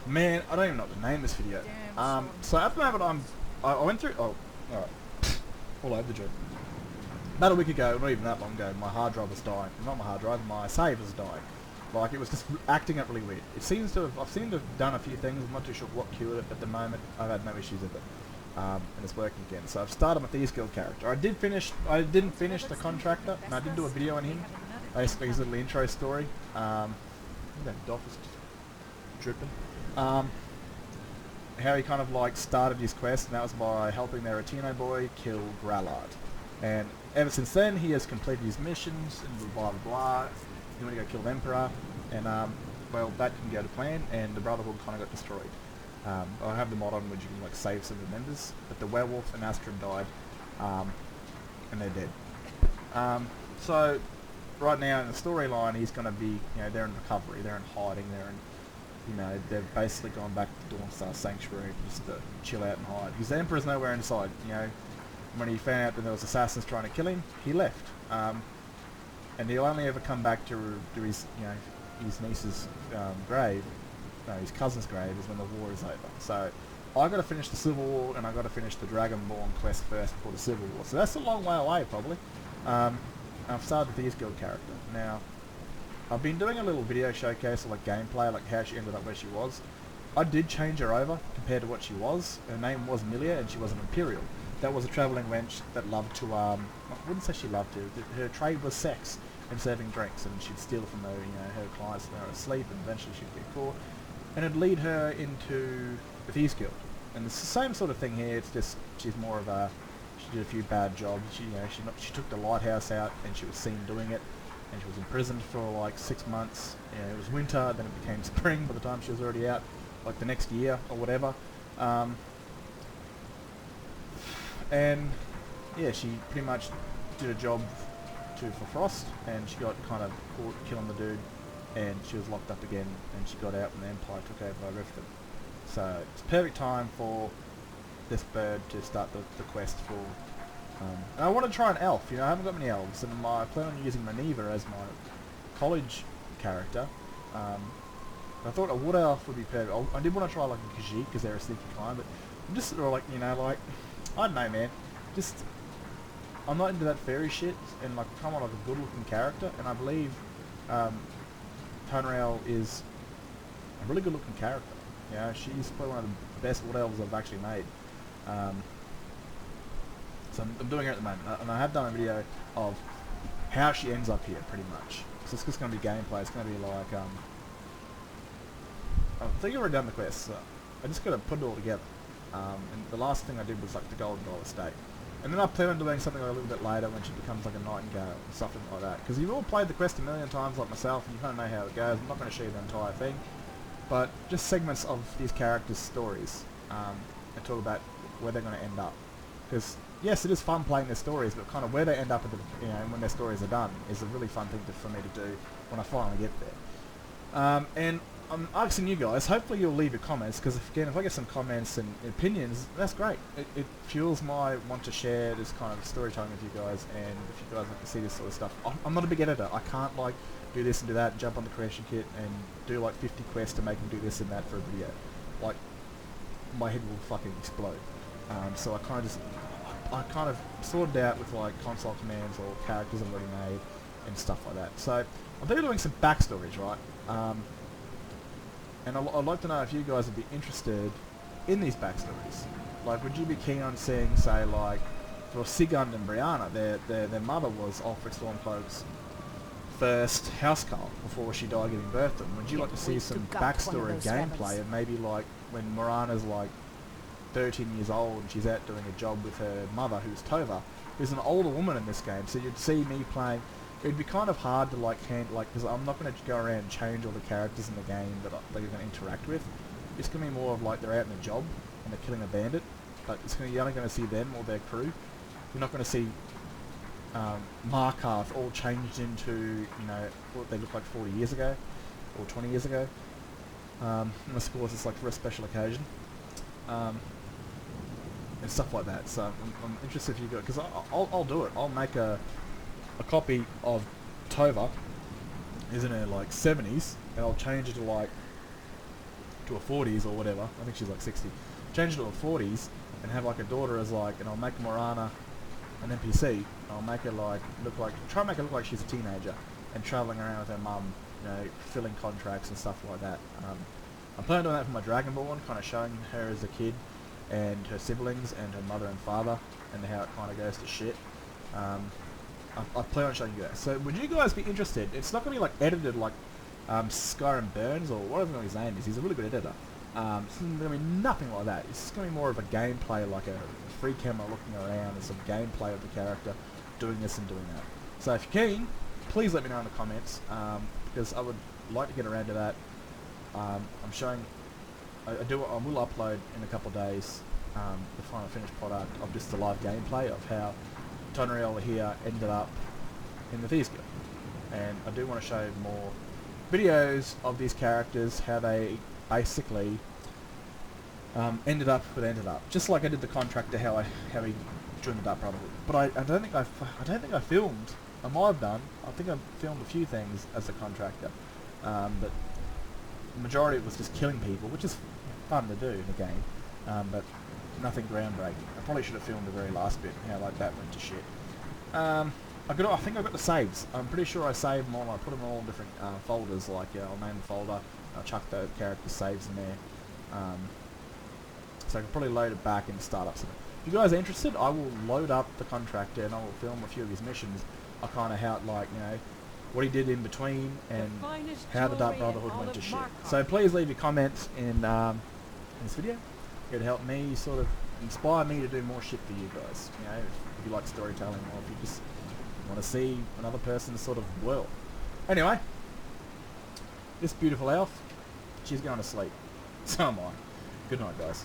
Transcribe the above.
Man, I don't even know what to name this video. So at the moment I went through, oh, alright, all over the joint. About a week ago, not even that long ago, my hard drive was dying. Not my hard drive, my save was dying. Like, it was just acting up really weird. It seems to have, I've seemed to have done a few things, I'm not too sure what cured it, but at the moment I've had no issues with it. And it's working again. So I've started my Thieves Guild character. I didn't finish the contractor, and I did do a video on him. Basically his little intro story. That doff is just dripping. How he kind of like started his quest, and that was by helping their Latino boy kill Grallard. And ever since then, he has completed his missions and blah blah blah. He went to go kill the Emperor, and well, that didn't go to plan, and the Brotherhood kind of got destroyed. I have the mod on which you can like save some of the members, but the werewolf and Astrid died, and they're dead. So right now in the storyline, he's going to be, you know, they're in recovery, they're in hiding, they've basically gone back to Dawnstar Sanctuary just to chill out and hide. His Emperor's nowhere in sight. You know, when he found out that there was assassins trying to kill him, he left. And he'll only ever come back to his, you know, his niece's grave, no, his cousin's grave, is when the war is over. So I got to finish the Civil War, and I got to finish the Dragonborn quest first before the Civil War. So that's a long way away, probably. I've started the Thieves Guild character now. I've been doing a little video showcase of like gameplay, like how she ended up where she was. I did change her over compared to what she was. Her name was Milia, and she was an Imperial. That was a travelling wench that loved to, I wouldn't say she loved to, her trade was sex and serving drinks, and she'd steal from her, you know, her clients when they were asleep, and eventually she'd get caught. And it'd lead her into the Thieves Guild. And it's the same sort of thing here, it's just, she's more of a, she did a few bad jobs, she took the lighthouse out, and she was seen doing it. And she was imprisoned for like 6 months. It was winter, then it became spring by the time she was already out, like the next year or whatever. And yeah, she pretty much did a job for Frost, and she got kind of caught killing the dude, and she was locked up again, and she got out when the Empire took over by Riften. So it's perfect time for this bird to start the quest for. And I want to try an elf, you know, I haven't got many elves, and I plan on using Maneva as my college character. I thought a wood elf would be perfect. I did want to try like a Khajiit, because they're a sneaky kind, but I'm just sort of like, you know, like, I don't know, man, just, I'm not into that fairy shit, and like, I kind of want like a good looking character, and I believe Tonrail is a really good looking character. You know, she's probably one of the best wood elves I've actually made. So I'm doing it at the moment, and I have done a video of how she ends up here, pretty much. So it's just going to be gameplay. It's going to be like, I think I've already done the quest, so I just got to put it all together. And the last thing I did was like the Golden Goal Estate. And then I plan on doing something a little bit later when she becomes like a nightingale or something like that. Because you've all played the quest a million times like myself, and you kind of know how it goes. I'm not going to show you the entire thing, but just segments of these characters' stories, and talk about where they're going to end up. Because yes, it is fun playing their stories, but kind of where they end up at the, you know, when their stories are done is a really fun thing for me to do when I finally get there. And I'm asking you guys, hopefully you'll leave your comments, because if I get some comments and opinions, that's great. It fuels my want to share this kind of storytelling with you guys, and if you guys like to see this sort of stuff. I'm not a big editor. I can't like do this and do that, and jump on the creation kit and do like 50 quests to make them do this and that for a video. Like, my head will fucking explode. So I kind of sorted out with like console commands or characters I've already made and stuff like that. So I'm thinking of doing some backstories, right? And I'd like to know if you guys would be interested in these backstories. Like, would you be keen on seeing, say, like, for Sigund and Brianna, their mother was Ulfric Stormcloak's first housecarl before she died giving birth to him. Would you like to see some backstory gameplay, and maybe like when Morana's like 13 years old and she's out doing a job with her mother, who's Tova, who's an older woman in this game, so you'd see me playing. It'd be kind of hard to like because I'm not going to go around and change all the characters in the game that you're going to interact with. It's going to be more of like they're out in a job and they're killing a bandit, but you're only going to see them or their crew. You're not going to see Markarth all changed into, you know, what they look like 40 years ago or 20 years ago. Unless of course it's like for a special occasion. And stuff like that. So I'm interested if you go, because I'll do it. I'll make a copy of Tova, is in her like 70s, and I'll change it to like to her 40s or whatever. I think she's like 60. Change it to her 40s and have like a daughter as like, and I'll make Morana an NPC. I'll make her like try and make her look like she's a teenager and traveling around with her mum, you know, filling contracts and stuff like that. I'm planning on doing that for my Dragonborn, kind of showing her as a kid and her siblings and her mother and father and how it kind of goes to shit. I plan on showing you that. So would you guys be interested? It's not going to be like edited like Skyrim Burns or whatever his name is. He's a really good editor. It's going to be nothing like that. It's going to be more of a gameplay, like a free camera looking around and some gameplay of the character doing this and doing that. So if you're keen, please let me know in the comments, because I would like to get around to that. I'm showing, I will upload in a couple of days the final finished product of just the live gameplay of how Tonriel here ended up in the Thieves Guild. And I do want to show more videos of these characters, how they basically ended up where they ended up. Just like I did the contractor, how he joined the Dark Brotherhood. But I don't think I filmed. I might have done. I think I filmed a few things as a contractor, but the majority of it was just killing people, which is fun to do in the game, but nothing groundbreaking. I probably should have filmed the very last bit, how like that went to shit. I think I got the saves. I'm pretty sure I saved them all. I put them all in different folders. Like I'll name the folder. I'll chuck the character saves in there. So I can probably load it back and start up something. If you guys are interested, I will load up the contractor and I will film a few of his missions. I'll kind of how it, like, you know, what he did in between and how the Dark Brotherhood went to shit. So please leave your comments in this video. It would help me sort of inspire me to do more shit for you guys. You know, if you like storytelling or if you just want to see another person's sort of world. Anyway, this beautiful elf, she's going to sleep. So am I. Good night, guys.